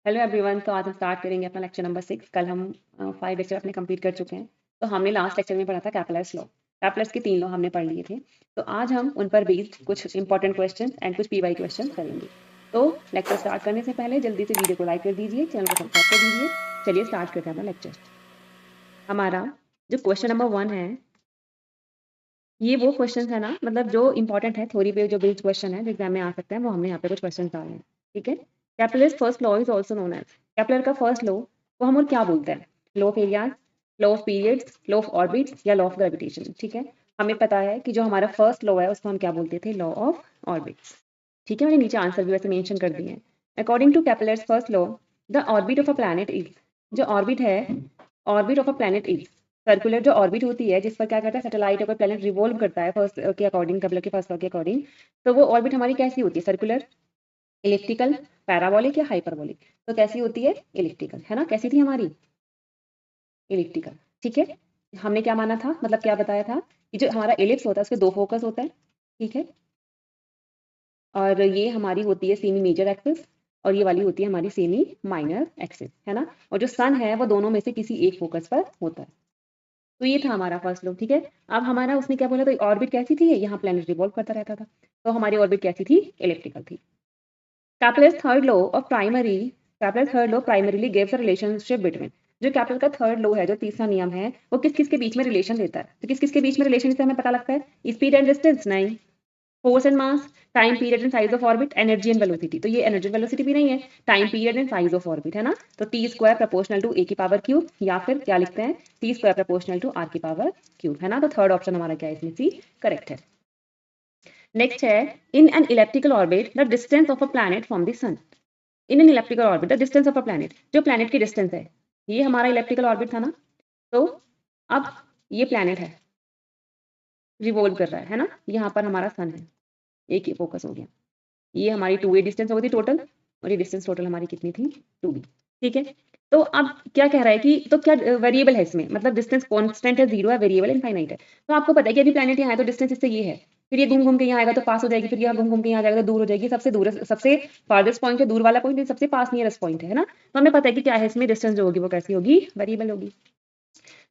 Hello everyone. तो आज हम स्टार्ट करेंगे अपना लेक्चर नंबर 6। कल हम 5 लेक्चर अपने कंप्लीट कर चुके हैं। तो हमने लास्ट लेक्चर में पढ़ा था कैपलर्स लॉ। कैपलर्स के 3 लॉ हमने पढ़ लिए थे। तो आज हम उन पर बेस्ड कुछ इंपॉर्टेंट क्वेश्चन एंड कुछ पीवाई क्वेश्चन करेंगे। तो लेक्चर स्टार्ट करने से पहले जल्दी से वीडियो को लाइक कर दीजिए, चैनल को सब्सक्राइब कर दीजिए। चलिए स्टार्ट करते हैं अपना लेक्चर। हमारा जो क्वेश्चन नंबर 1 है, ये वो क्वेश्चन है ना, मतलब जो इंपॉर्टेंट है, थ्योरी पे जो बेस्ड क्वेश्चन है जो एग्जाम में आ सकता है, वो हमने यहाँ पे कुछ क्वेश्चन डाले हैं। ठीक है। Kepler's first law is also known as, Kepler का फर्स्ट लॉ को हम और क्या बोलते हैं? Law of areas, law of periods, law of orbits या लॉ ऑफ ग्रेविटेशन। ठीक है। हमें पता है कि जो हमारा फर्स्ट लॉ है उसको हम क्या बोलते थे? Law of orbits. ठीक है। मैंने नीचे आंसर भी वैसे मेंशन कर दिए हैं। According to Kepler's first law, the orbit of a planet is, जो ऑर्बिट है, orbit of a planet is circular. जो ऑर्बिट होती है जिस पर क्या करता है सैटेलाइट या प्लैनेट रिवॉल्व करता है फर्स्ट के अकॉर्डिंग, कैपलर के फर्स्ट लॉ के अकॉर्डिंग, तो वो ऑर्बिट हमारी कैसी होती है? सर्कुलर, इलिप्टिकल, पैराबोलिक या हाइपरबोलिक? तो कैसी होती है? इलिप्टिकल, है ना। कैसी थी हमारी? इलिप्टिकल। ठीक है। हमने क्या माना था, मतलब क्या बताया था कि जो हमारा एलिप्स होता है उसके 2 फोकस होता है। ठीक है। और ये हमारी होती है सेमी मेजर एक्सिस और ये वाली होती है हमारी सेमी माइनर एक्सिस, है ना। और जो सन है वो दोनों में से किसी एक फोकस पर होता है। तो ये था हमारा फर्स्ट लॉ। ठीक है। अब हमारा उसने क्या बोला? तो ऑर्बिट कैसी थी? यहाँ प्लैनेट रिवॉल्व करता रहता था, तो हमारी ऑर्बिट कैसी थी? इलिप्टिकल थी। Kepler's third law of primary, कैपलर third law primarily gives a relationship between, जो कैपलर का थर्ड लॉ है, जो तीसरा नियम है, वो किस किस के बीच में रिलेशन देता है? तो किस किस के बीच में रिलेशन से हमें पता लगता है? स्पीड एंड डिस्टेंस नहीं, force and mass, time period and size of orbit, energy and velocity. तो ये एनर्जी वेलोसिटी भी नहीं है, time period and size of orbit है ना। तो T square proportional to A की पावर क्यूब, या फिर क्या लिखते हैं? T square proportional to R की पावर क्यूब, है ना। तो थर्ड ऑप्शन हमारा क्या है इसमें? सी करेक्ट है। नेक्स्ट है, in an elliptical orbit the distance of a planet from the sun. In an elliptical orbit the distance of a planet, जो प्लैनेट की डिस्टेंस है, ये हमारा इलेप्टिकल ऑर्बिट था ना। तो अब ये प्लैनेट है, रिवॉल्व कर रहा है ना। यहाँ पर हमारा सन है, एक ही फोकस हो गया। ये हमारी 2a डिस्टेंस हो गई थी टोटल, और ये डिस्टेंस टोटल हमारी कितनी थी? 2b। ठीक है। तो अब क्या कह रहा है कि तो क्या वेरिएबल है इसमें, मतलब डिस्टेंस कांस्टेंट है, जीरो है, वेरिएबल इनफाइनाइट है। तो आपको पता है कि अभी प्लैनेट यहाँ है तो डिस्टेंस इससे ये है, फिर ये घूम घूम के यहाँ आएगा तो पास हो जाएगी, फिर यहाँ घूम घूम के यहाँ जाएगा तो दूर हो जाएगी। सबसे दूर, सबसे फार्देस्ट पॉइंट है दूर वाला पॉइंट, सबसे पास नियरेस्ट पॉइंट है ना। तो हमें पता है कि क्या है इसमें डिस्टेंस जो होगी वो कैसी होगी? वेरिएबल होगी।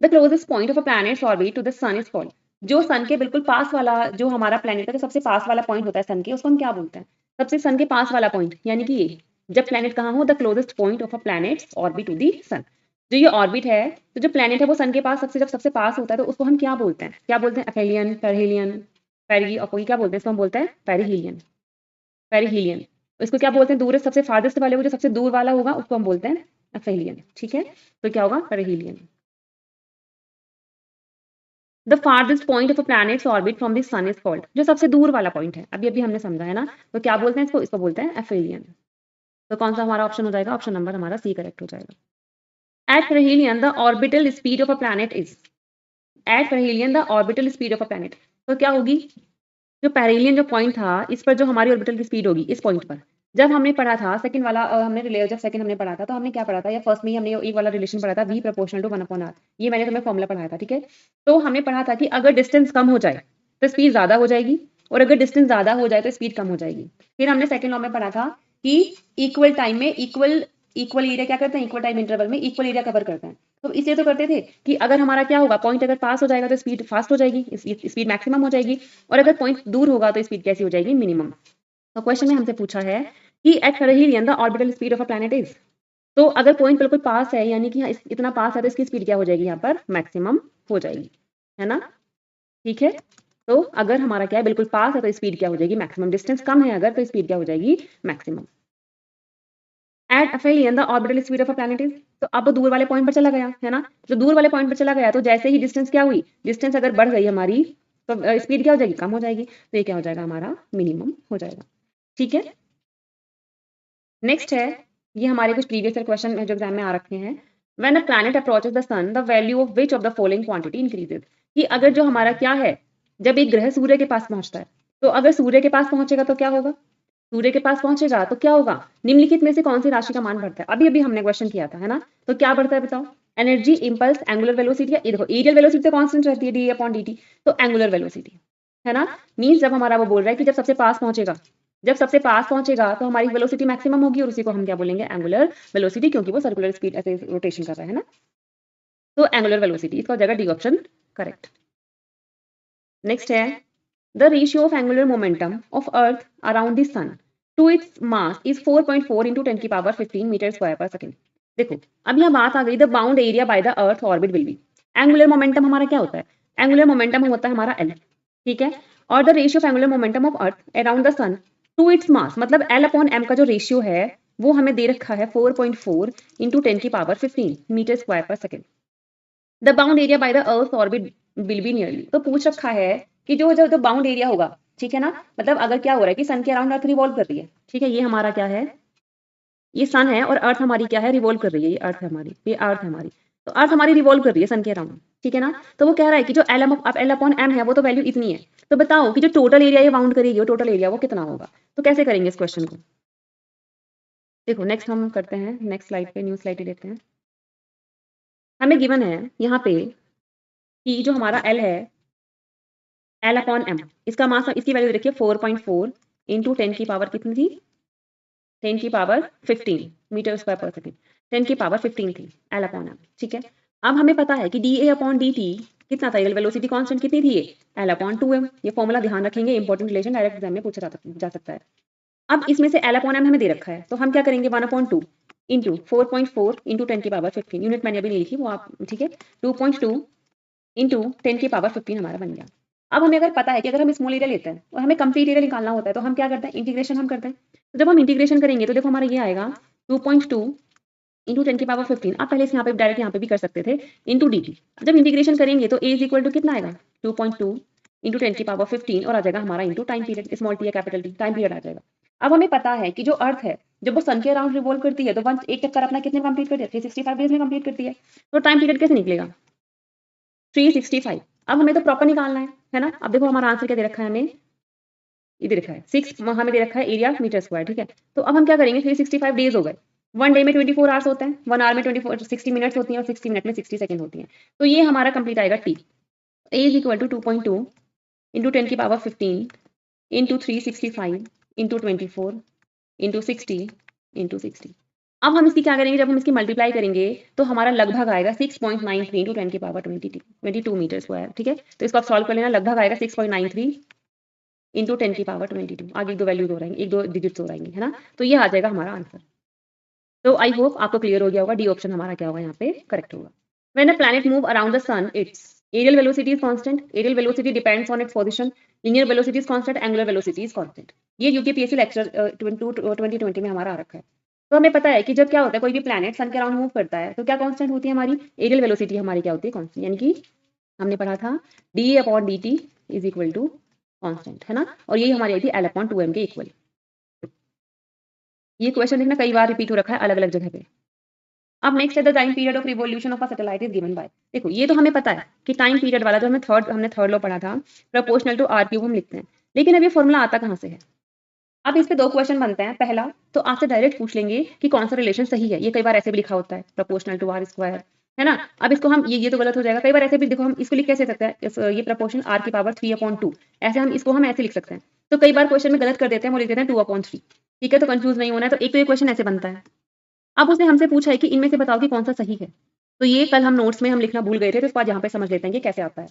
The closest point of a planet's orbit to the sun is called, जो सन के बिल्कुल पास वाला, जो हमारा प्लैनेट का जो सबसे पास वाला पॉइंट होता है सन के, उसको हम क्या बोलते हैं? सबसे सन के पास वाला पॉइंट, यानी कि ये जब प्लैनेट कहाँ हो, the closest point of a planet's orbit to the sun. जो ये ऑर्बिट है, तो जो प्लैनेट है वो सन के पास सबसे, जब सबसे पास होता है तो उसको हम क्या बोलते हैं? क्या बोलते हैं? एफेलियन, पेरिहिलियन, पेरी, और कोई क्या बोलते हैं इसको? हम बोलते हैं पेरिहिलियन। पेरिहिलियन। इसको क्या बोलते हैं? दूर, सबसे फार्देस्ट वाले को, जो सबसे दूर वाला होगा उसको हम बोलते हैं एफेलियन। ठीक है। तो क्या होगा? Perihelion. The farthest point of a planet's orbit from the sun is called, जो सबसे दूर वाला पॉइंट है, अभी अभी हमने समझा है ना। तो क्या बोलते हैं इसको? इसको बोलते हैं एफेलियन। तो कौन सा हमारा ऑप्शन हो जाएगा? ऑप्शन नंबर हमारा सी करेक्ट हो जाएगा। At perihelion the orbital speed of a planet is, at perihelion the orbital speed of a planet, तो क्या होगी? जो पेरिहिलियन जो पॉइंट था, इस पर जो हमारी ऑर्बिटल की स्पीड होगी, इस पॉइंट पर, जब हमने पढ़ा था सेकंड वाला, हमने जब सेकंड हमने पढ़ा था तो हमने क्या पढ़ा था, या फर्स्ट में ही हमने एक वाला रिलेशन पढ़ा था, v प्रोपोर्शनल टू 1/r। ये मैंने तुम्हें फॉर्मूला पढ़ाया था। ठीक है। तो हमने पढ़ा था कि अगर डिस्टेंस कम हो जाए तो स्पीड ज्यादा हो जाएगी, और अगर डिस्टेंस ज्यादा हो जाए तो स्पीड कम हो जाएगी। फिर हमने सेकंड लॉ में पढ़ा था कि इक्वल टाइम में इक्वल इक्वल एरिया क्या करते हैं? इक्वल टाइम इंटरवल में इक्वल एरिया कवर करते हैं। तो इसलिए तो करते थे कि अगर हमारा क्या होगा, पॉइंट अगर पास हो जाएगा तो स्पीड फास्ट हो जाएगी, स्पीड मैक्सिमम हो जाएगी, और अगर पॉइंट दूर होगा तो स्पीड कैसी हो जाएगी? मिनिमम। तो क्वेश्चन में हमसे पूछा है कि at perihelion the orbital speed of a planet is, तो अगर पॉइंट बिल्कुल पास है, यानी कि इतना पास है, तो इसकी स्पीड क्या हो जाएगी? यहाँ पर मैक्सिमम हो जाएगी, है ना। ठीक है। तो अगर हमारा क्या है, बिल्कुल पास है, तो स्पीड क्या हो जाएगी? मैक्सिमम। डिस्टेंस कम है अगर, तो स्पीड क्या हो जाएगी? Maximum. At aphelion the orbital speed of a planet is, तो अब वो दूर वाले पॉइंट पर चला गया, है ना। जो दूर वाले पॉइंट पर चला गया, तो जैसे ही डिस्टेंस क्या हुई, डिस्टेंस अगर बढ़ गई हमारी, तो स्पीड क्या हो जाएगी? कम हो जाएगी। तो ये क्या हो जाएगा? हमारा मिनिमम हो जाएगा। ठीक है। नेक्स्ट है, ये हमारे कुछ प्रीवियस क्वेश्चन जो एग्जाम में आ रखे हैं। When a planet approaches the sun the value of which of the following quantity increases, कि अगर जो हमारा क्या है, जब एक ग्रह सूर्य के पास पहुंचता है, तो अगर सूर्य के पास पहुंचेगा तो क्या होगा? सूर्य के पास पहुंचेगा तो क्या होगा? निम्नलिखित में से कौन सी राशि का मान बढ़ता है? अभी अभी हमने क्वेश्चन किया था, है ना। तो क्या बढ़ता है बताओ? एनर्जी, इंपल्स, एंगुलर वेलोसिटी, या ये देखो एरियल वेलोसिटी तो कांस्टेंट रहती है, डी अपॉन dt। तो एंगुलर वेलोसिटी, है ना। मींस जब हमारा वो बोल रहा है कि जब सबसे पास पहुंचेगा, जब सबसे पास पहुंचेगा तो हमारी वेलोसिटी मैक्सिमम होगी और उसी को हम क्या बोलेंगे, एंगुलर वेलोसिटी, क्योंकि वो सर्कुलर स्पीड ऐसे रोटेशन कर रहा है ना। तो एंगुलर वेलोसिटी, इसका हो जाएगा डी ऑप्शन करेक्ट। नेक्स्ट है the ratio of angular momentum of earth around the sun to its mass is 4.4 into 10 की power 15 metre square per second. देखो अब यहाँ बात आ गई the bound area by the earth orbit will be. Angular momentum हमारा क्या होता है, एंगुलर मोमेंटम होता है हमारा एल, ठीक है, और the ratio of angular momentum of earth around the sun to its mass, मतलब एल अपॉन एम का जो रेशियो है वो हमें दे रखा है 4.4 इंटू 10 की power 15 metre square per second. The bound area by the earth orbit will be nearly, तो पूछ रखा है कि जो जो बाउंड एरिया होगा, ठीक है ना, मतलब अगर क्या हो रहा है कि सन के अराउंड अर्थ रिवॉल्व कर रही है, ठीक है, ये हमारा क्या है, ये सन है और अर्थ हमारी क्या है, रिवॉल्व कर रही है, ये अर्थ है हमारी, ये अर्थ है हमारी, तो अर्थ हमारी रिवॉल्व कर रही है सन के अराउंड, ठीक है ना। तो वो कह रहा है कि जो एल अपॉन एम है वो तो वैल्यू इतनी है, तो बताओ कि जो टोटल एरिया ये बाउंड करेगी वो टोटल एरिया वो कितना होगा। तो कैसे करेंगे इस क्वेश्चन को, देखो नेक्स्ट हम करते हैं, नेक्स्ट स्लाइड पे, न्यू स्लाइड लेते हैं। हमें गिवन है यहाँ पे कि जो हमारा एल है, एल अपॉन एम, इसका मास, इसकी वैल्यू देखिए 4.4 इंटू 10 की पावर कितनी थी, 10 की power 15 metre square per second, 10 की पावर 15 थी एल अपॉन एम, ठीक है। अब हमें पता है कि D A upon D T कितना था, वेलोसिटी कांस्टेंट कितनी थी, एल अपॉन 2m। ये फॉर्मूला ध्यान रखेंगे, इंपॉर्टेंट रिलेशन, डायरेक्ट एग्जाम में पूछा जा सकता है। अब इसमें से एल अपॉन एम हमें दे रखा है, तो हम क्या करेंगे, 1/2 इंटू 4.4 इंटू 10 की पावर 15, यूनिट मैंने अभी नहीं लिखी वो आप, ठीक है, 2.2 इंटू 10 की पावर 15 हमारा बन गया। अब हमें अगर पता है कि अगर हम स्मॉल एरिया लेते हैं और हमें कंप्लीट एरिया निकालना होता है तो हम क्या करते हैं, इंटीग्रेशन हम करते हैं। तो जब हम इंटीग्रेशन करेंगे तो देखो हमारा ये आएगा 2.2 इंटू 10 की पावर 15, आप पहले से यहाँ पे डायरेक्ट यहाँ पे भी कर सकते थे, इंटू डी टी। जब इंटीग्रेशन करेंगे तो ए इज इक्वल टू कितना आएगा, 2.2 इंटू 10 की पावर 15 और आ जाएगा हमारा into time period, small T या कैपिटल टी, टाइम पीरियड आ जाएगा। अब हमें पता है कि जो अर्थ है जब वो सन के अराउंड रिवॉल्व करती है तो वन एक चक्कर अपना कितने कंप्लीट करती है, 365 डेज में कंप्लीट करती है। तो टाइम पीरियड कैसे निकलेगा, 365। अब हमें तो प्रॉपर निकालना है ना। अब देखो हमारा आंसर क्या दे रखा है हमें, ये दे रखा है 6, हमें दे रखा है एरिया मीटर स्क्वायर, ठीक है। तो अब हम क्या करेंगे, 365 डेज हो गए, वन डे में 24 आवर्स होते हैं, 1 आवर में 60 मिनट्स होती हैं और 60 मिनट में 60 सेकंड होती हैं। तो ये हमारा कंप्लीट आएगा T, A is equal to 2.2 into 10 की power 15 into 365 into 24 into 60 into 60। अब हम इसकी क्या करेंगे, जब हम इसकी मल्टीप्लाई करेंगे तो हमारा लगभग आएगा 6.93 इंटू 10 की पावर 22 मीटर स्क्वायर, ठीक है। तो इसको आप सॉल्व कर लेना, लगभग आएगा 6.93 इंटू 10 की पावर 22, आगे एक दो वैल्यूज हो रहेंगे, एक दो डिजिट्स हो रहेंगे, है ना। तो ये आ जाएगा हमारा आंसर। तो आई होप आपको क्लियर हो गया होगा, डी ऑप्शन हमारा क्या होगा यहाँ पे करेक्ट होगा। When a planet move around the sun its areal velocity is constant, areal velocity depends on its position, linear velocity is constant, angular velocity is constant. ये यूकेपीएससी लेक्चर 2020 में हमारा आ रखा है। तो हमें पता है कि जब क्या होता है, कोई भी प्लैनेट सन के अराउंड मूव करता है तो क्या कांस्टेंट होती है हमारी, एरियल वेलोसिटी हमारी क्या होती है, कांस्टेंट, यानी कि हमने पढ़ा था D upon D T is equal to constant, है ना। और यही हमारी आई थी एल अपॉन 2m के इक्वल। ये क्वेश्चन देखना कई बार रिपीट हो रखा है अलग अलग जगह पे। अब नेक्स्ट है the time period of revolution of a satellite is given by. देखो ये तो हमें पता है कि टाइम पीरियड वाला जो हमने थर्ड लॉ पढ़ा था, प्रोपोर्शनल टू आर क्यूब हम लिखते हैं, लेकिन अब ये फॉर्मूला आता कहाँ से है। अब इस पे दो क्वेश्चन बनते हैं। पहला तो आपसे डायरेक्ट पूछ लेंगे कि कौन सा रिलेशन सही है, ये कई बार ऐसे भी लिखा होता है प्रोपोर्शनल टू आर स्क्वायर, है ना। अब इसको हम ये तो गलत हो जाएगा, कई बार ऐसे भी देखो हम इसको लिख कैसे सकते हैं, ये प्रोपोर्शन आर की पावर 3/2, ऐसे हम इसको ऐसे लिख सकते हैं। तो कई बार क्वेश्चन में गलत कर देते हैं, वो लिख देते हैं 2/3, ठीक है। तो कंफ्यूज नहीं होना है, तो एक तो ये क्वेश्चन ऐसे बनता है। अब उसने हमसे पूछा है कि इनमें से बताओ कि कौन सा सही है। तो ये कल हम नोट्स में हम लिखना भूल गए थे, तो इसको आज यहाँ पे समझ लेते हैं कि कैसे आता है।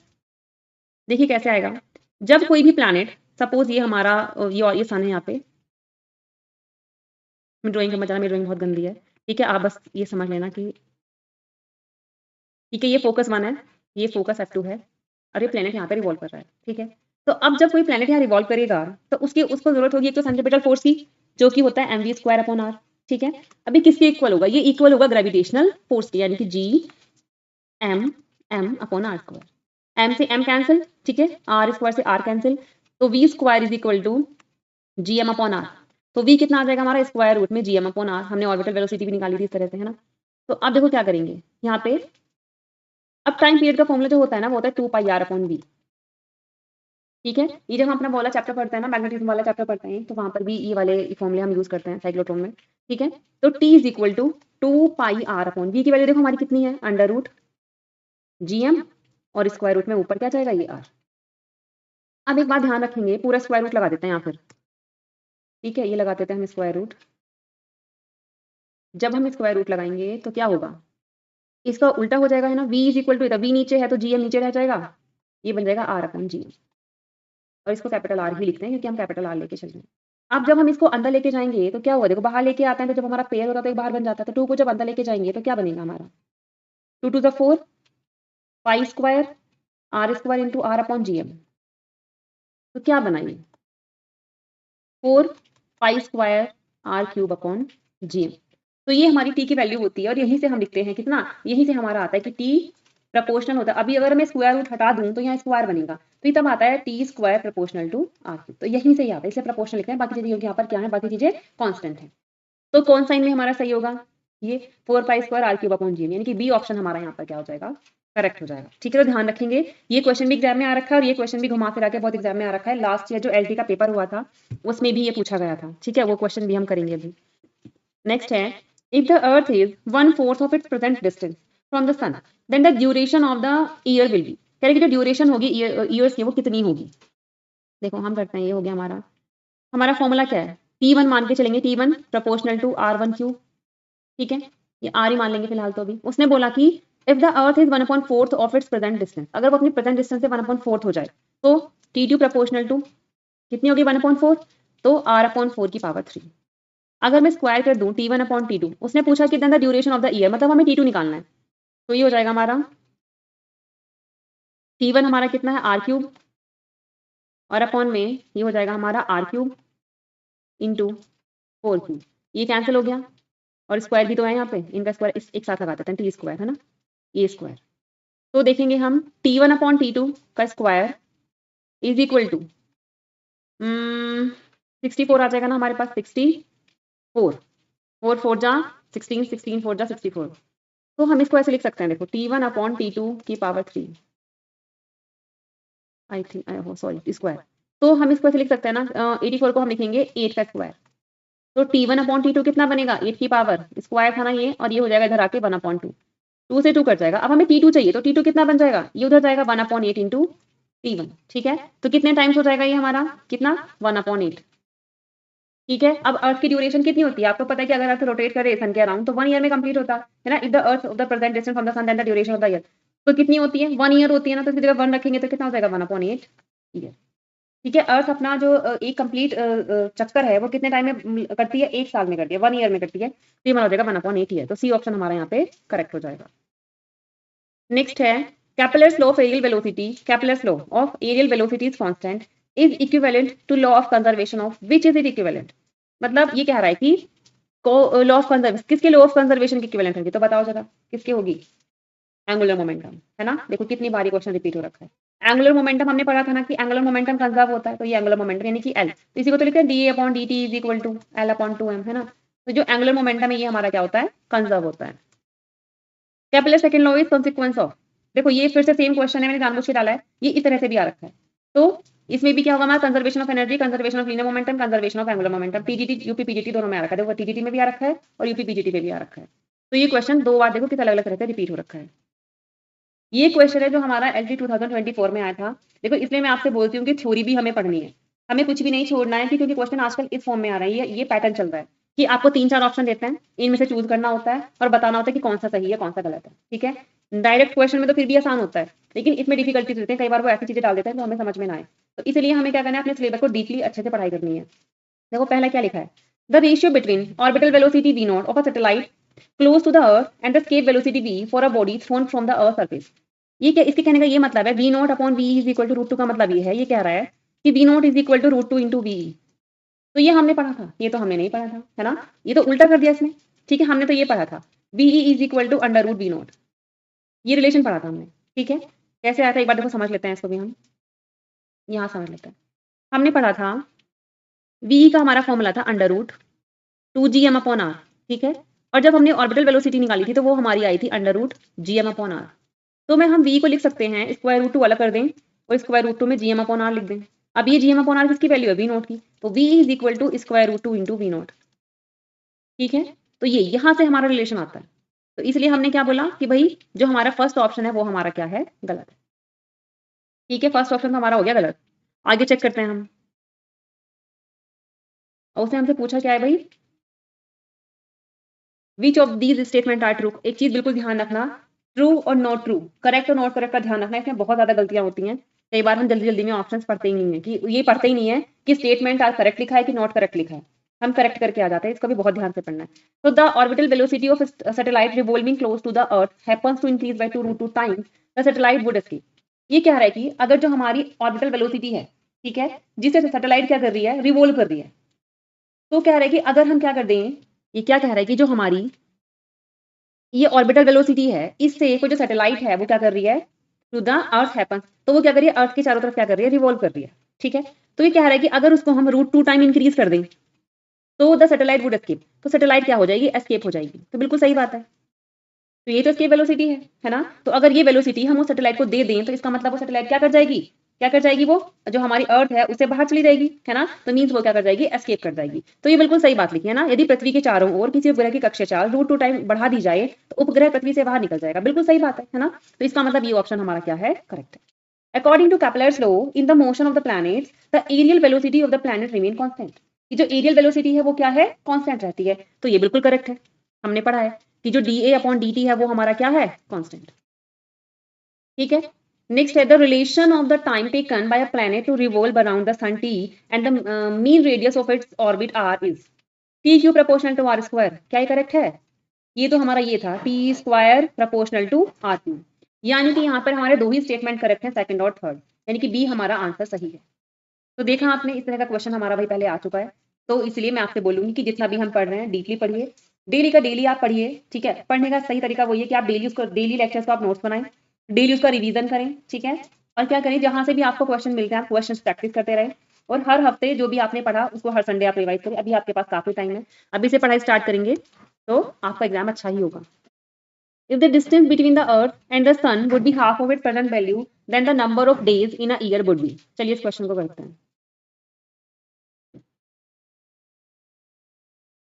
देखिए कैसे आएगा, जब कोई भी प्लैनेट, सपोज ये हमारा ये सन है, यहाँ पे ड्राइंग समझ आना, मेरी ड्राइंग बहुत गंदी है, ठीक है, आप बस ये समझ लेना कि ठीक है, ये फोकस 1 है, ये फोकस F2 है, और ये प्लेनेट यहाँ पे रिवॉल्व कर रहा है, ठीक है। तो अब जब कोई प्लेनेट यहाँ रिवॉल्व करेगा तो उसको जरूरत होगी एक तो सेंट्रीपिटल फोर्स की, जो कि होता है mv²/r, ठीक है। अभी किसके इक्वल होगा, ये इक्वल होगा ग्रेविटेशनल फोर्स के, यानी कि g m/r²। m से m कैंसिल, ठीक है, r² से r कैंसिल, तो v² is equal to gm/r। तो v कितना आ जाएगा हमारा, स्क्वायर रूट में gm/r। हमने ऑर्बिटल वेलोसिटी भी निकाली थी इस तरह से, है ना। तो अब देखो क्या करेंगे यहाँ पे, अब टाइम पीरियड का फॉर्मूला जो होता है ना वो होता है 2πr/v, ठीक है। ये जब हम अपना वाला चैप्टर पढ़ते हैं ना, मैग्नेटिज्म वाला चैप्टर पढ़ते हैं, तो वहां पर भी ये वाले फॉर्मूले हम यूज करते हैं साइक्लोट्रॉन में, ठीक है। तो t is equal to 2πr/v की वैल्यू देखो हमारी कितनी है, √gm, और स्क्वायर रूट में ऊपर क्या जाएगा, ये r। अब एक बात ध्यान रखेंगे, पूरा स्क्वायर रूट लगा देते हैं यहाँ फिर, ठीक है, ये लगाते थे हम स्क्वायर रूट। जब हम स्क्वायर रूट लगाएंगे तो क्या होगा, इसका उल्टा हो जाएगा, है ना। v is equal to, v नीचे है तो gm नीचे रह जाएगा, ये बन जाएगा r अपॉन gm, और इसको कैपिटल R ही लिखते हैं क्योंकि हम कैपिटल R लेके चल रहे हैं। अब जब हम इसको अंदर लेके जाएंगे तो क्या होगा, देखो बाहर लेके आते हैं तो जब हमारा पेयर होता है तो एक बाहर बन जाता है, तो 2 को जब अंदर लेके जाएंगे तो क्या बनेगा हमारा, 2 to the 4 pi square r square into r upon gm। तो क्या बना ये, 4 pi square r cube upon gm। तो ये हमारी t की वैल्यू होती है और यहीं से हम लिखते हैं कितना, यहीं से हमारा आता है कि t प्रपोर्शनल होता है। अभी अगर मैं स्क्वायर रूट हटा दूं तो यहाँ स्क्वायर बनेगा, तो ये तब आता है T square proportional to R cube. तो यहीं से ही आता है, इसलिए प्रपोर्शनल लिखते हैं। बाकी चीजें यहाँ पर क्या है, बाकी चीजें कांस्टेंट है। तो कौन सा इनमें हमारा सही होगा, ये 4 pi square R cube upon GM, यानी कि बी ऑप्शन हमारा यहाँ पर क्या हो जाएगा, करेक्ट हो जाएगा। ठीक है, तो ध्यान रखेंगे, ये क्वेश्चन भी एग्जाम में आ रखा है और ये क्वेश्चन भी घुमा फिरा के बहुत एग्जाम में आ रखा है। लास्ट ईयर जो एलटी का पेपर हुआ था उसमें भी ये पूछा गया था। ठीक है, वो क्वेश्चन भी हम करेंगे अभी। नेक्स्ट है, if the earth is 1/4 of its present distance from the sun, then the duration of the year will be. कह रहे कि जो ड्यूरेशन होगी ईयर्स की वो कितनी होगी। देखो हम करते हैं, ये हो गया हमारा फॉर्मूला क्या है, T1 मान के चलेंगे, T1 proportional to R1 cube. ठीक है, ये R ही मान लेंगे फिलहाल। तो अभी उसने बोला कि if the earth is 1/4 of its present distance, अगर वो अपनी प्रेजेंट डिस्टेंस से 1/4 हो जाए तो T2 प्रोपोर्शनल टू कितनी होगी 1/4, तो R/4 की पावर 3। अगर मैं स्क्वायर कर दूं T1 अपॉन T2, उसने पूछा कि then the duration of the year, मतलब हमें T2 निकालना है। तो ये हो जाएगा हमारा T1 हमारा कितना है R क्यूब, और अपॉन में ये हो जाएगा हमारा R क्यूब इंटू 4 क्यूब। ये कैंसिल हो गया और स्क्वायर भी तो है यहाँ पे, इनका स्क्वायर एक साथ लगा देते हैं, टी स्क्वायर है ना, ये स्क्वायर। तो देखेंगे हम T1 अपॉन T2 का स्क्वायर इज इक्वल टू 64 आ जाएगा ना हमारे पास, 64, 4 4 जा 16, 16 4 जा 64। तो हम इसको ऐसे लिख सकते हैं, देखो T1 अपॉन T2 की power 3, I think sorry square. तो हम इसको ऐसे लिख सकते हैं ना, 84 को हम लिखेंगे 8 का स्क्वायर। तो T1 अपॉन T2 कितना बनेगा, 8 की पावर, स्क्वायर था ना ये, और ये हो जाएगा इधर आके 1/2, 2 से 2 कट जाएगा। अब हमें T2 चाहिए, तो T2 कितना बन जाएगा, ये उधर जाएगा 1/8 इंटू T1। ठीक है, तो कितने टाइम्स हो जाएगा ये हमारा, कितना 1/8। ठीक है, अब अर्थ की ड्यूरेशन कितनी होती है, आपको पता है कि अगर अर्थ रोटेट करे सन के अराउंड तो 1 ईयर में कंप्लीट होता है ना। If the earth of the present distance from the sun, then the duration of the year, तो कितनी होती है 1 ईयर होती है ना, तो इसकी जगह 1 रखेंगे तो कितना हो जाएगा 1/8 ईयर। ठीक है, अर्थ अपना जो एक कंप्लीट चक्कर है वो कितने टाइम में करती है, 1 साल में करती है, 1 ईयर में करती है। तो ये हमारा हो जाएगा 1/8 ईयर। तो सी ऑप्शन हमारा यहाँ पे करेक्ट हो जाएगा। नेक्स्ट है, Kepler's law of aerial velocity, Kepler's law of aerial velocity is constant is equivalent to law of conservation of which is it equivalent। मतलब ये कह रहा है कि लॉ ऑफ कंजर्वेशन किसके लॉ ऑफ कंजर्वेशन की इक्विवेलेंट होगी, तो बताओ जरा किसके होगी, एंगुलर मोमेंटम, है ना। देखो कितनी बारी क्वेश्चन रिपीट हो रखा है। एंगुलर मोमेंटम हमने पढ़ा था ना कि एंगुलर मोमेंटम कंजर्व होता है, तो ये एंगुलर मोमेंटम यानी कि एल, तो इसी को तो लिखते हैं D upon D T is equal to L upon 2m, है ना। तो जो एंगुलर मोमेंटम है ये हमारा क्या होता है, कंजर्व होता है। Kepler second law is consequence of, देखो ये फिर से सेम क्वेश्चन है, मैंने जानबूझ के डाला है, ये इस तरह से भी आ रखा है। तो इसमें भी क्या होगा हमारा, conservation of energy, conservation of linear momentum, conservation of angular momentum, TGT UP PGT दोनों में आ रखा है। देखो टीजीटी में भी आ रखा है और यूपी पीजीटी में भी आ रखा है। तो ये क्वेश्चन 2 बार देखो किस अलग अलग तरह से रिपीट हो रखा है। ये क्वेश्चन है जो हमारा एलटी 2024 में आया था। देखो इसलिए मैं आपसे बोलती हूँ कि थ्योरी भी हमें पढ़नी है, हमें कुछ भी नहीं छोड़ना है, क्योंकि क्वेश्चन आजकल इस फॉर्म में आ रहा है, ये पैटर्न चल रहा है कि आपको 3-4 ऑप्शन देते हैं, इनमें से चूज करना होता है और बताना होता है कि कौन सा सही है कौन सा गलत है। ठीक है, डायरेक्ट क्वेश्चन में तो फिर भी आसान होता है, लेकिन इसमें डिफिकल्टीज रहते हैं, कई बार वो ऐसी चीजें डाल देते हैं तो हमें समझ में ना आए। तो इसलिए हमें क्या करना है, अपने सिलेबस को डीपली अच्छे से पढ़ाई करनी है। देखो पहला क्या लिखा है, the ratio between orbital velocity v naught of a satellite close to the earth and the escape velocity v for a body thrown from the earth surface. ये क्या, इसके कहने का ये मतलब है v naught upon v is equal to √2 का मतलब ये है, ये कह रहा है कि v naught is equal to √2 into v. तो ये हमने पढ़ा था, ये तो हमने नहीं पढ़ा था, है ना, ये तो उल्टा कर दिया इसने। ठीक है, हमने तो ये पढ़ा था we is equal to √v0, ये रिलेशन पढ़ा था हमने। ठीक है, कैसे आया था एक बार देखो समझ लेते हैं इसको भी हम, यहाँ समझ लेते हैं। हमने पढ़ा था v का हमारा फॉर्मूला था √2gm अपॉन r। ठीक है, और जब हमने ऑर्बिटल वेलोसिटी निकाली थी तो वो हमारी आई थी √gm अपॉन r। तो मैं हम v को लिख सकते हैं √2 अलग कर दें और √2 में gm अपॉन r लिख दें। अब ये gm अपॉन r किसकी वैल्यू है, v नोट की, तो v is equal to √2 into v naught. ठीक है, तो ये यहाँ से हमारा रिलेशन आता है। तो इसलिए हमने क्या बोला कि भाई जो हमारा फर्स्ट ऑप्शन है वो हमारा क्या है, गलत है। ठीक है, फर्स्ट ऑप्शन तो हमारा हो गया गलत। आगे चेक करते हैं हम, और उसने हमसे पूछा क्या है भाई, which of these statement are true. एक चीज बिल्कुल ध्यान रखना, ट्रू और नॉट ट्रू, करेक्ट और नॉट करेक्ट का ध्यान रखना, इसमें बहुत ज्यादा गलतियां होती हैं। कई बार हम जल्दी जल्दी में ऑप्शंस पढ़ते ही नहीं है, कि ये पढ़ते ही नहीं है कि स्टेटमेंट आर करेक्ट लिखा है कि नॉट करेक्ट लिखा है, हम करेक्ट करके आ जाते हैं, इसको भी बहुत ध्यान से पढ़ना है। तो the orbital velocity of satellite revolving close to the earth happens to increase by 2√2 times the satellite would escape. ये कह रहा है कि अगर जो हमारी ऑर्बिटल वेलोसिटी है, ठीक है, जिससे सैटेलाइट क्या कर रही है, रिवॉल्व कर रही है, तो कह रहा है कि अगर हम क्या कर दें, ये क्या कह रहा है कि जो हमारी ये ऑर्बिटल वेलोसिटी है, इससे कोई जो सैटेलाइट है वो क्या कर रही है, टू द अर्थ हैपेंस, तो वो क्या कर रही है, अर्थ के चारों तरफ क्या कर रही है, रिवॉल्व कर रही है, ठीक है। तो ये कह रहा है कि अगर उसको हम √2 टाइम इंक्रीज कर दें तो द सैटेलाइट वुड एस्केप, तो सैटेलाइट क्या हो जाएगी, एस्केप हो जाएगी। तो बिल्कुल सही बात है, तो ये तो एस्केप वेलोसिटी है ना। तो अगर ये वेलोसिटी हम उस सैटेलाइट को दे दें तो इसका मतलब वो सैटेलाइट क्या कर जाएगी, क्या कर जाएगी, वो जो हमारी अर्थ है उससे बाहर चली जाएगी, है ना। तो मीन्स वो क्या कर जाएगी, एस्केप कर जाएगी। तो ये बिल्कुल सही बात लिखी है ना। यदि पृथ्वी के चारों ओर किसी उपग्रह की कक्षा चाल √2 टाइम बढ़ा दी जाए तो उपग्रह पृथ्वी से बाहर निकल जाएगा, बिल्कुल सही बात है ना। तो इसका मतलब ये ऑप्शन हमारा क्या है, करेक्ट है। According to Kepler's law, in the motion of the planets, the aerial velocity of the planet remain constant. कि जो एरियल वेलोसिटी है वो क्या है, कांस्टेंट रहती है। तो ये बिल्कुल करेक्ट है, हमने पढ़ा है कि जो dA/dt है वो हमारा क्या है, कांस्टेंट, ठीक है। नेक्स्ट है the relation of the time taken by a planet to revolve around the sun t and the mean radius of its orbit r is pq proportional to r square. क्या ये correct है, ये तो हमारा ये था t square proportional to r3, यानी कि यहाँ पर हमारे दो ही स्टेटमेंट करेक्ट हैं, सेकंड और थर्ड, यानी कि बी हमारा आंसर सही है। तो देखा आपने, इस तरह का क्वेश्चन हमारा भाई पहले आ चुका है, तो इसलिए मैं आपसे बोलूंगी कि जितना भी हम पढ़ रहे हैं डीपली पढ़िए, डेली का डेली आप पढ़िए, ठीक है। पढ़ने का सही तरीका वही है कि आप डेली उसको, डेली लेक्चर्स को आप नोट्स बनाएं, डेली उसका रिवीजन करें, ठीक है। और क्या करें, जहां से भी आपको क्वेश्चन मिलते हैं आप क्वेश्चन प्रैक्टिस करते रहें, और हर हफ्ते जो भी आपने पढ़ा उसको हर संडे आप रिवाइज करें। अभी आपके पास काफी टाइम है, अभी से पढ़ाई स्टार्ट करेंगे तो आपका एग्जाम अच्छा ही होगा। If the distance between the earth and the sun would be half of its present value, then the number of days in a year would be। चलिए इस क्वेश्चन को करते हैं।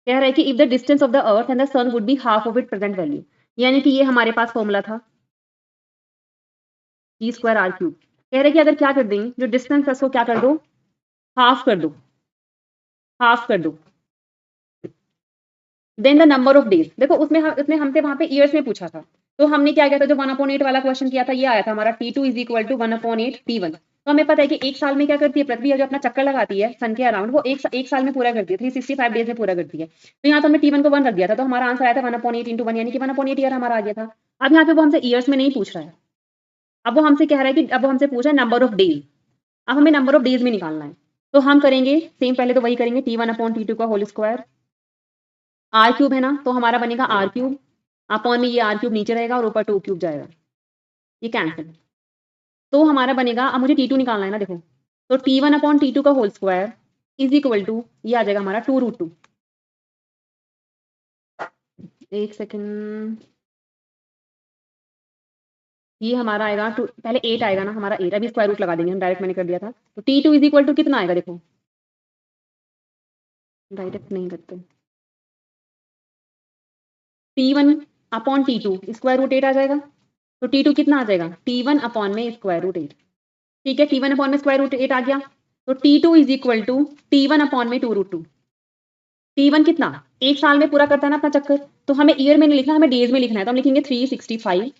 कह रहा है कि if the distance of the earth and the sun would be half of its present value, यानी कि ये हमारे पास फॉर्मूला था e स्क्वायर आर क्यूब। कह रहे हैं कि अगर क्या कर दें, जो डिस्टेंस है उसको क्या कर दो, हाफ कर दो, हाफ कर दो, then the number of days. देखो उसने हमसे वहां पे ईयर्स में पूछा था, तो हमने क्या किया था, जो 1/8 वाला क्वेश्चन किया था, ये आया था हमारा T2 is equal to 1/8 T1। तो हमें पता है कि एक साल में क्या करती है पृथ्वी, जो अपना चक्कर लगाती है सन के अराउंड, वो एक साल में पूरा करती है, 365 डेज में पूरा करती है। तो यहाँ तो हमने T1 को 1 रख दिया था, तो हमारा आंसर आया था 1/8 × 1, यानी कि 1/8 ईयर हमारा आ गया था। अब यहाँ पे वो हमसे ईयर्स में नहीं पूछ रहा है, अब वो हमसे कह रहा है कि अब वो हमसे पूछ रहा है नंबर ऑफ डेज। अब हमें नंबर ऑफ डेज में निकालना है, तो हम करेंगे सेम, पहले तो वही करेंगे T1/T2 का होल स्क्वायर, आर क्यूब है ना, तो हमारा बनेगा आर क्यूब, अपॉन में ये आर क्यूब नीचे रहेगा और ऊपर 2 क्यूब जाएगा, ये कैंसिल। तो हमारा बनेगा, अब मुझे T2 निकालना है ना, देखो, तो T1/T2 का whole square is equal to, ये आ जाएगा हमारा 2√2। एक सेकेंड, ये हमारा आएगा पहले 8 आएगा ना हमारा 8, अभी स्क्वायर रूट लगा देंगे हम, डायरेक्ट मैंने कर दिया था। तो T2 इज इक्वल टू कितना आएगा, देखो डायरेक्ट नहीं करते, T1/T2 स्क्वायर रूट 8 आ जाएगा। तो T2 कितना आ जाएगा, T1 अपॉन में स्क्वायर रूट 8, ठीक है। T1 अपॉन में स्क्वायर रूट 8 आ गया, तो T2 is equal to T1 upon में 2√2। T1 कितना, एक साल में पूरा करता है ना अपना चक्कर, तो हमें ईयर में नहीं लिखना, हमें डेज में लिखना है, तो हम लिखेंगे 365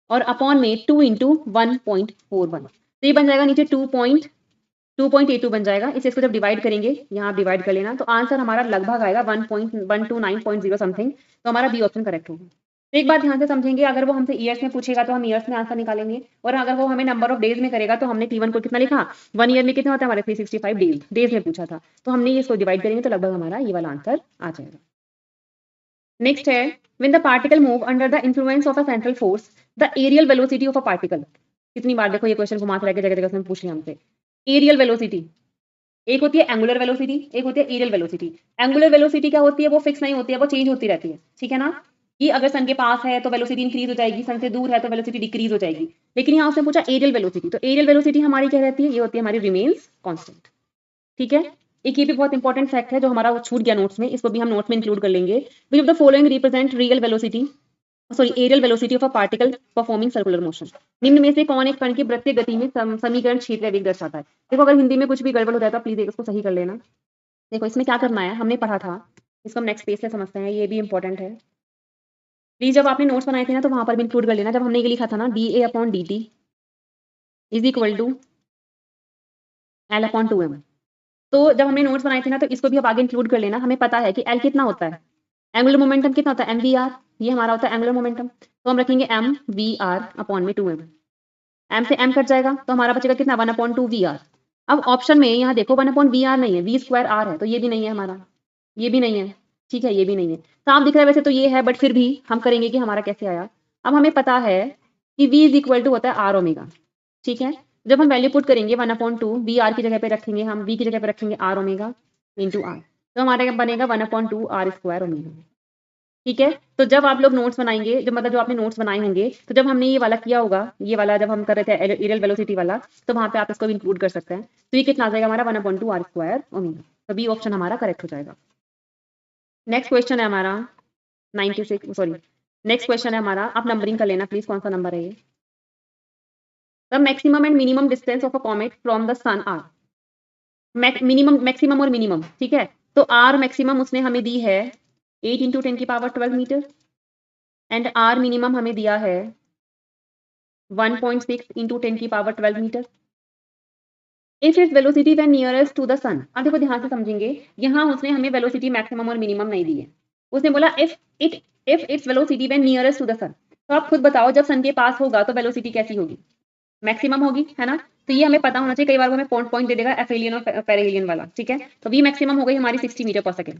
और अपॉन में 2 × 1.41, तो ये बन जाएगा नीचे 2.82 बन जाएगा। इसको जब डिवाइड करेंगे, यहाँ आप डिवाइड कर लेना, तो आंसर हमारा लगभग आएगा 1.129.0 समथिंग, तो हमारा बी ऑप्शन करेक्ट होगा। तो एक बात ध्यान से समझेंगे, अगर वो हमसे ईयर्स में पूछेगा तो हम ईयर्स में आंसर निकालेंगे, और अगर वो हमें नंबर ऑफ डेज में करेगा तो हमने T1 को कितना लिखा, 1 ईयर में कितना होता है हमारे 365 डेज में पूछा था, तो हमने ये इसको डिवाइड करेंगे तो लगभग हमारा ये वाला आंसर आ जाएगा। नेक्स्ट है when the particle move under the influence of a central force the areal velocity of a particle. कितनी बार देखो ये क्वेश्चन घुमा फिरा के जगह जगह पूछ लिया हमसे। एरियल वेलोसिटी एक होती है एंगुलर वेलोसिटी, एक होती है एरियल वेलोसिटी। एंगुलर वेलोसिटी क्या होती है, वो फिक्स नहीं होती है, वो चेंज होती रहती है, ठीक है ना। कि अगर सन के पास है तो वेलोसिटी इंक्रीज हो जाएगी, सन से दूर है तो वेलोसिटी डिक्रीज हो जाएगी। लेकिन यहाँ उसने पूछा एरियल वेलोसिटी, तो एरियल वेलोसिटी हमारी क्या रहती है, ये होती है हमारी रिमेन्स कांस्टेंट, ठीक है। एक ये भी बहुत इंपॉर्टेंट फैक्ट है जो हमारा छूट गया नोट्स में, इसको भी हम नोट्स में इंक्लूड कर लेंगे। विच of the following represent real velocity, sorry areal velocity of a particle performing circular motion. निम्न में से कौन एक कण की वृत्तीय गति में समीकरण क्षेत्र वेग दर्शाता है। देखो अगर हिंदी में कुछ भी गड़बड़ हो जाए तो प्लीज इसको सही कर लेना। देखो इसमें क्या करना है, हमने पढ़ा था, इसको हम नेक्स्ट पेज से समझते हैं, ये भी इंपॉर्टेंट है। प्लीज जब आपने नोट्स बनाए थे ना तो वहां पर भी इंक्लूड कर लेना। जब हमने ये लिखा था ना dA/dt is equal to L/2m, तो जब हमने नोट्स बनाए थे ना तो इसको भी अब आगे इंक्लूड कर लेना। हमें पता है कि L कितना होता है, एंगुलर मोमेंटम कितना होता है, mvr, ये हमारा होता है एंगुलर मोमेंटम, तो हम रखेंगे mvr/2m। m से m कट जाएगा तो हमारा बचेगा कितना, 1/2vr। अब ऑप्शन में यहाँ देखो 1/vr नहीं है, v²r है, तो ये भी नहीं है हमारा, ये भी नहीं है, ठीक है, ये भी नहीं है। साफ दिख रहा है वैसे तो ये है, बट फिर भी हम करेंगे कि हमारा कैसे आया। अब हमें पता है कि v इज इक्वल टू होता है r ओमेगा, ठीक है। जब हम वैल्यू पुट करेंगे 1/2 वी आर की जगह पे रखेंगे, हम v की जगह पे रखेंगे r ओमेगा इंटू r, तो हमारे बनेगा 1/2 r² ओमेगा, ठीक है। तो जब आप लोग नोट्स बनाएंगे, जो मतलब जो आपने नोट्स बनाए होंगे, तो जब हमने ये वाला किया होगा, ये वाला जब हम कर रहे थे एरियल वेलोसिटी वाला, तो वहां पे आप इसको भी इंक्लूड कर सकते हैं। तो ये कितना आ जाएगा हमारा 1/2 r² ओमेगा, तो बी ऑप्शन हमारा करेक्ट हो जाएगा। नेक्स्ट क्वेश्चन है हमारा 96, सॉरी नेक्स्ट क्वेश्चन है हमारा, आप नंबरिंग कर लेना प्लीज, कौन सा नंबर है ये। The maximum and minimum distance of a comet from the sun are, minimum maximum और मिनिमम, ठीक है। तो आर मैक्सिमम उसने हमें दी है 8 × 10⁻12 मीटर, एंड आर मिनिमम हमें दिया है 1.6 × 10⁻12 metre. If its velocity when nearest to the sun, अब देखो ध्यान से समझेंगे, यहाँ उसने हमें वेलोसिटी मैक्सिमम और मिनिमम नहीं दी है, उसने बोला if its velocity when nearest to the sun. तो आप खुद बताओ जब सन के पास होगा तो वेलोसिटी कैसी होगी, मैक्सिमम होगी, है ना। तो ये हमें पता होना चाहिए, कई बार वो हमें पॉइंट दे देगा एफेलियन और पेरिहेलियन वाला, ठीक है। तो वी मैक्सिमम हो गई हमारी 60 मीटर पर सेकंड।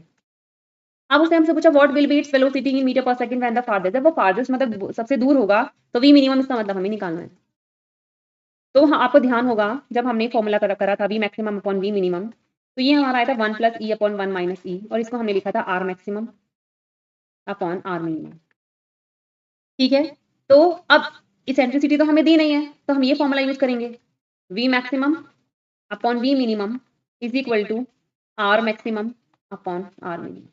अब उसने हमसे पूछा what will be its velocity in meter per second when the farthest, जब वो फारदेस्ट मतलब सबसे दूर होगा तो वी मिनिमम, इसका मतलब हमें निकालना है। तो हाँ, आपको ध्यान होगा जब हमने फॉर्मूला करा था v maximum upon v minimum, तो ये हमारा आया था 1 + e/1 - e, और इसको हमने लिखा था r maximum upon r minimum, ठीक है। तो अब इसेंट्रिसिटी तो हमें दी नहीं है, तो हम ये फॉर्मूला यूज करेंगे, v maximum upon v minimum is equal to r maximum upon r minimum.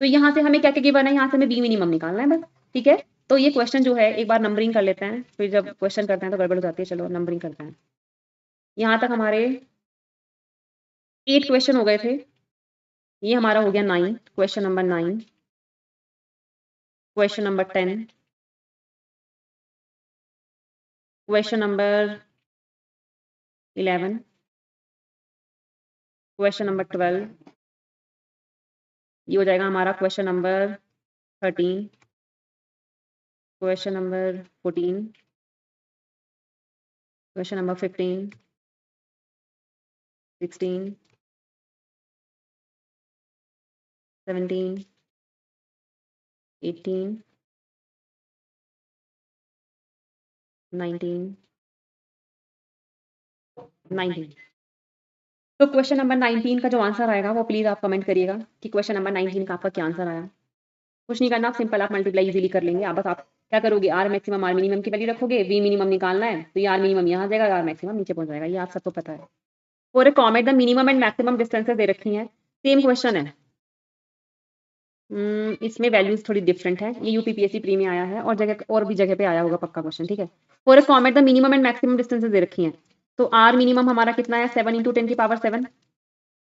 तो यहाँ से हमें क्या क्या गिवन है, यहाँ से हमें बी मिनिमम निकालना है बस, ठीक है। तो ये क्वेश्चन जो है एक बार नंबरिंग कर लेते हैं, फिर जब क्वेश्चन करते हैं तो गड़बड़ हो जाती है। चलो नंबरिंग करते हैं। यहाँ तक हमारे 8 क्वेश्चन हो गए थे, ये हमारा हो गया 9, question number 9, question number 10, question number 11, question number 12, ये हो जाएगा हमारा question number 13, question number 14, question number 15, 16, 17, 18, 19, 19। तो क्वेश्चन नंबर 19 का जो आंसर आएगा वो प्लीज आप कमेंट करिएगा कि क्वेश्चन नंबर 19 का आपका क्या आंसर आया। कुछ नहीं करना, आप सिंपल आप मल्टीप्लाई इजीली कर लेंगे। आप बस आप क्या करोगे, आर मैक्सिमम आर मिनिमम की वैल्यू रखोगे, वी मिनिमम निकालना है तो ये आर मिनिमम यहाँ आ जाएगा, आर मैक्सिमम नीचे पहुंच जाएगा, ये आप सबको पता है। For a comet the minimum and maximum distances दे रखी हैं, सेम क्वेश्चन है, इसमें वैल्यूज थोड़ी डिफरेंट है, ये यूपीपीएससी प्री में आया है और जगह और भी जगह पे आया होगा पक्का क्वेश्चन, ठीक है। For a comet the minimum and maximum distances दे रखी हैं, तो आर मिनिमम हमारा कितना है 7 × 10⁻7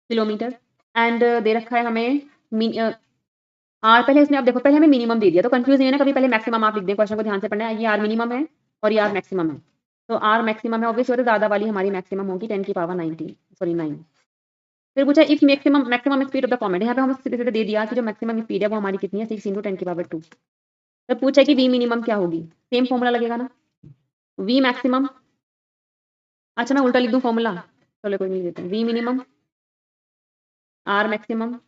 किलोमीटर, एंड दे रखा है हमें आर, पहले इसने, अब देखो पहले हमें मिनिमम दे दिया तो कंफ्यूज नहीं है ना कभी, पहले मैक्सिमम आप लिख दें, क्वेश्चन को ध्यान से पढ़ना है, ये आर मिनिमम है और ये आर मैक्सिमम है। तो आर मैक्सिमम है ऑब्वियसली, तो ज्यादा वाली हमारी मैक्सिमम होगी 10⁻9। फिर पूछा if maximum speed of the comet, यहाँ पे हम सीधे सीधे दे दिया कि जो मैक्सिमम स्पीड है वो हमारी कितनी है 6 × 10⁻2। तो पूछा कि वी मिनिमम क्या होगी, सेम फॉर्मूला लगेगा ना, वी मैक्सिमम, अच्छा मैं उल्टा लिख दूं फॉर्मूला, चलो कोई नहीं, देते हैं v minimum r maximum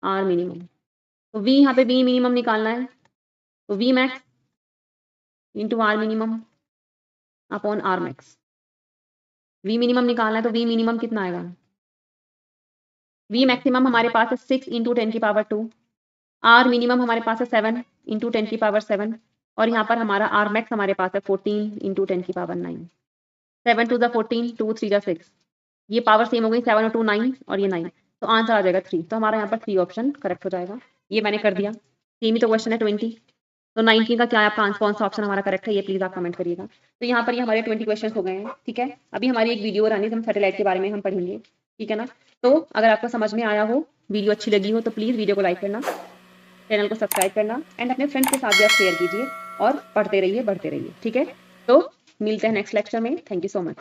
r minimum, तो वी यहाँ पे वी मिनिमम निकालना है, तो v max into r minimum upon r max, v minimum निकालना है तो वी मिनिमम कितना आएगा, वी मैक्सिमम हमारे पास है 6 × 10⁻2, आर मिनिमम हमारे पास है 7 × 10⁻7, और यहाँ पर हमारा आर मैक्स हमारे पास है 14 × 10⁻9। 7 2 14, 2 3 6, ये पावर सेम हो गई, 7 और 2 9 और ये 9, तो आंसर आ जाएगा 3। तो हमारा यहाँ पर 3 ऑप्शन करेक्ट हो जाएगा, ये मैंने कर दिया। सेम ही तो क्वेश्चन है 20, तो 19 का क्या है आपका आंसर, कौन सा ऑप्शन हमारा करेक्ट है, ये प्लीज आप कमेंट करिएगा। तो यहाँ पर ये हमारे 20 क्वेश्चन हो गए हैं, ठीक है। अभी हमारी एक वीडियो और आनी है, हम सैटेलाइट के बारे में हम पढ़ेंगे, ठीक है ना। तो अगर आपको समझ में आया हो, वीडियो अच्छी लगी हो, तो प्लीज़ वीडियो को लाइक करना, चैनल को सब्सक्राइब करना एंड अपने फ्रेंड्स के साथ भी आप शेयर कीजिए और पढ़ते रहिए, बढ़ते रहिए। ठीक है, तो मिलते हैं नेक्स्ट लेक्चर में। Thank you so much.